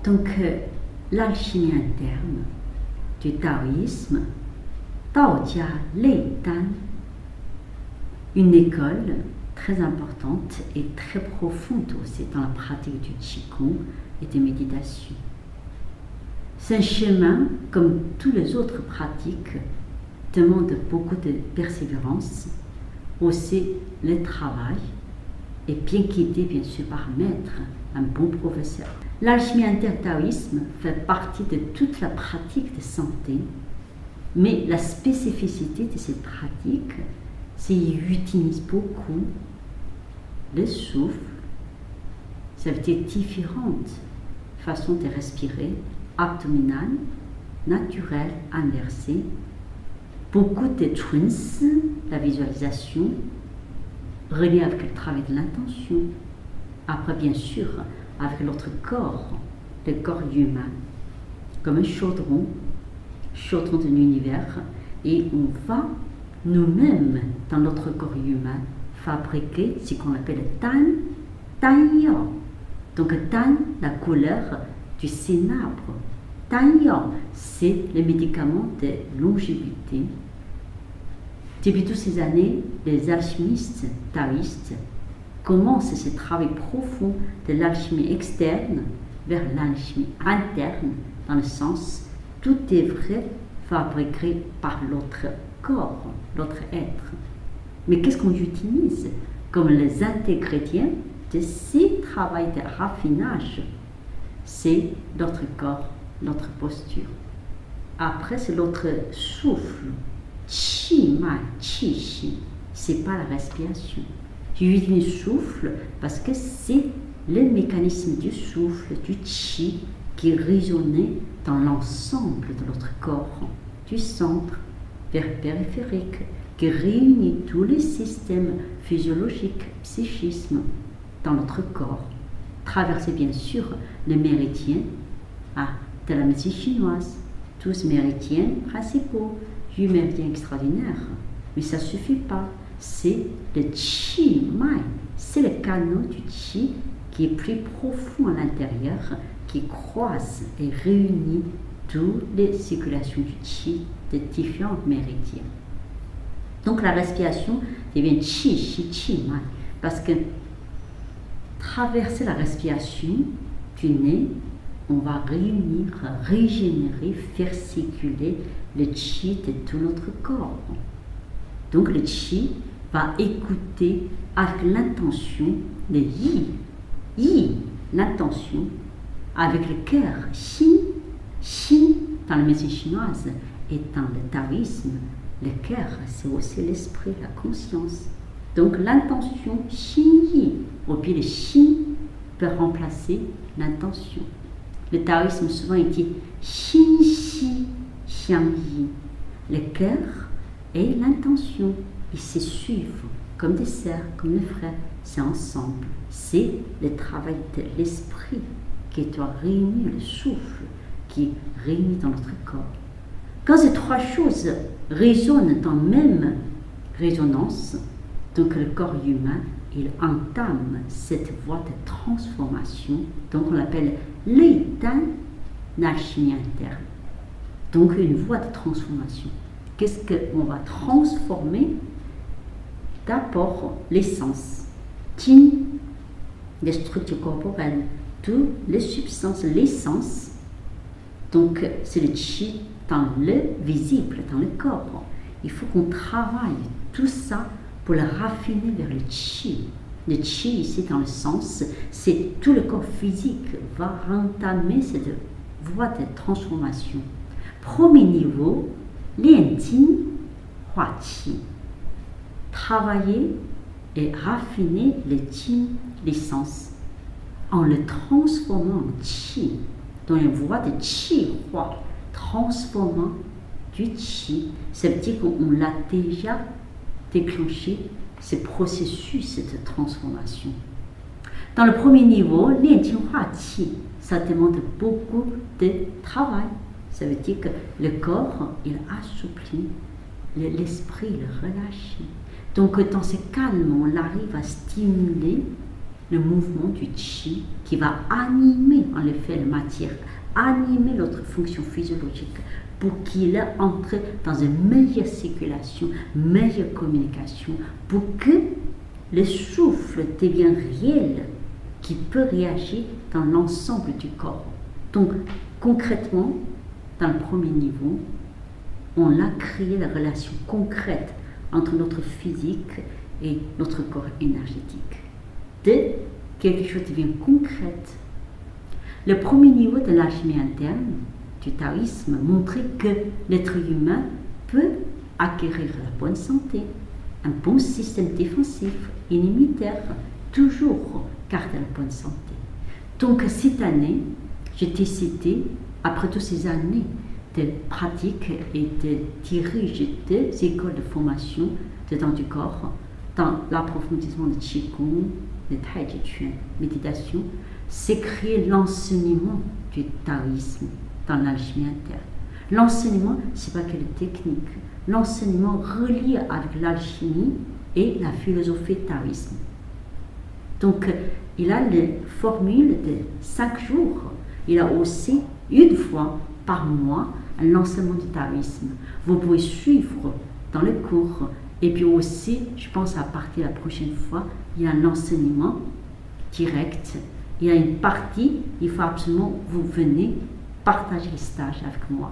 Donc, l'alchimie interne du taoïsme, Daojia Lei Dan, une école très importante et très profonde aussi dans la pratique du Qigong et des méditations. C'est un chemin, comme toutes les autres pratiques, demande beaucoup de persévérance, aussi le travail, et bien guidé bien sûr par un maître, un bon professeur. L'alchimie interne taoïsme fait partie de toute la pratique de santé, mais la spécificité de cette pratique, c'est qu'il utilise beaucoup le souffle. Ça veut dire différentes façons de respirer, abdominale, naturelle, inversée, beaucoup de trance, la visualisation, relié avec le travail de l'intention. Après, bien sûr, avec notre corps, le corps humain, comme un chaudron de l'univers, et on va nous-mêmes, dans notre corps humain, fabriquer ce qu'on appelle le tan yao. Donc, tan, la couleur du cénabre. Tan yao, c'est le médicament de longévité. Depuis toutes ces années, les alchimistes taoïstes commencent ce travail profond de l'alchimie externe vers l'alchimie interne, dans le sens tout est vrai fabriqué par l'autre corps, l'autre être. Mais qu'est-ce qu'on utilise comme les ingrédients de ce travail de raffinage? C'est notre corps, notre posture. Après, c'est notre souffle. Qi mai, qi xi, c'est pas la respiration. J'utilise le souffle parce que c'est le mécanisme du souffle, du qi, qui résonne dans l'ensemble de notre corps, du centre vers le périphérique, qui réunit tous les systèmes physiologiques, psychisme dans notre corps, traverser bien sûr les méridiens de la médecine chinoise, tous méridiens principaux, 8 méridiens extraordinaires. Mais ça ne suffit pas, c'est le qi mai, c'est le canal du qi qui est plus profond à l'intérieur, qui croise et réunit toutes les circulations du qi des différents méridiens. Donc la respiration devient qi, shi, qi, mai, parce que traverser la respiration du nez, on va réunir, régénérer, faire circuler le qi de tout notre corps. Donc le qi va écouter avec l'intention de yi, l'intention, avec le cœur, xin, dans la médecine chinoise et dans le taoïsme, le cœur, c'est aussi l'esprit, la conscience. Donc l'intention, xin yi, au pied le xin peut remplacer l'intention. Le taoïsme souvent dit xin xi xiang yi. Le cœur et l'intention, ils se suivent comme des sœurs, comme des frères, c'est ensemble. C'est le travail de l'esprit qui doit réunir le souffle, qui réunit dans notre corps. Quand ces trois choses résonnent dans la même résonance, donc le corps humain, il entame cette voie de transformation, donc on l'appelle Lei Dan, l'alchimie interne. Donc une voie de transformation. Qu'est-ce qu'on va transformer? D'abord l'essence, Qin, les structures corporelles, toutes les substances, l'essence. Donc c'est le qi dans le visible, dans le corps. Il faut qu'on travaille tout ça pour le raffiner vers le qi. Le qi ici dans le sens, c'est tout le corps physique va entamer cette voie de transformation. Premier niveau, lianjin hua qi. Travailler et raffiner le qi, l'essence, en le transformant en qi, dans une voie de qi hua, transformant du qi. Ça veut dire qu'on l'a déjà déclenché, ce processus de transformation. Dans le premier niveau, lianjin hua qi, ça demande beaucoup de travail. Ça veut dire que le corps, il assouplit, l'esprit, il relâche. Donc dans ce calme, on arrive à stimuler le mouvement du chi qui va animer en effet la matière, animer notre fonction physiologique pour qu'il entre dans une meilleure circulation, meilleure communication, pour que le souffle devienne réel, qui peut réagir dans l'ensemble du corps. Donc, concrètement, dans le premier niveau, on a créé la relation concrète entre notre physique et notre corps énergétique. De quelque chose devient concrète. Le premier niveau de l'alchimie interne du taoïsme montrait que l'être humain peut acquérir la bonne santé, un bon système défensif et immunitaire, toujours garder la bonne santé. Donc cette année, j'ai décidé, après toutes ces années de pratique et de dirige des écoles de formation dedans du corps, dans l'approfondissement de Qigong, de Tai Chi Chuan, méditation, c'est créer l'enseignement du taoïsme dans l'alchimie interne. L'enseignement, ce n'est pas que la technique. L'enseignement relié avec l'alchimie et la philosophie taoïsme. Donc, il a les formules de 5 jours. Il a aussi, une fois par mois, l'enseignement du taoïsme. Vous pouvez suivre dans le cours. Et puis aussi, je pense à partir de la prochaine fois, il y a un enseignement direct. Il y a une partie, il faut absolument vous venez partager le stage avec moi.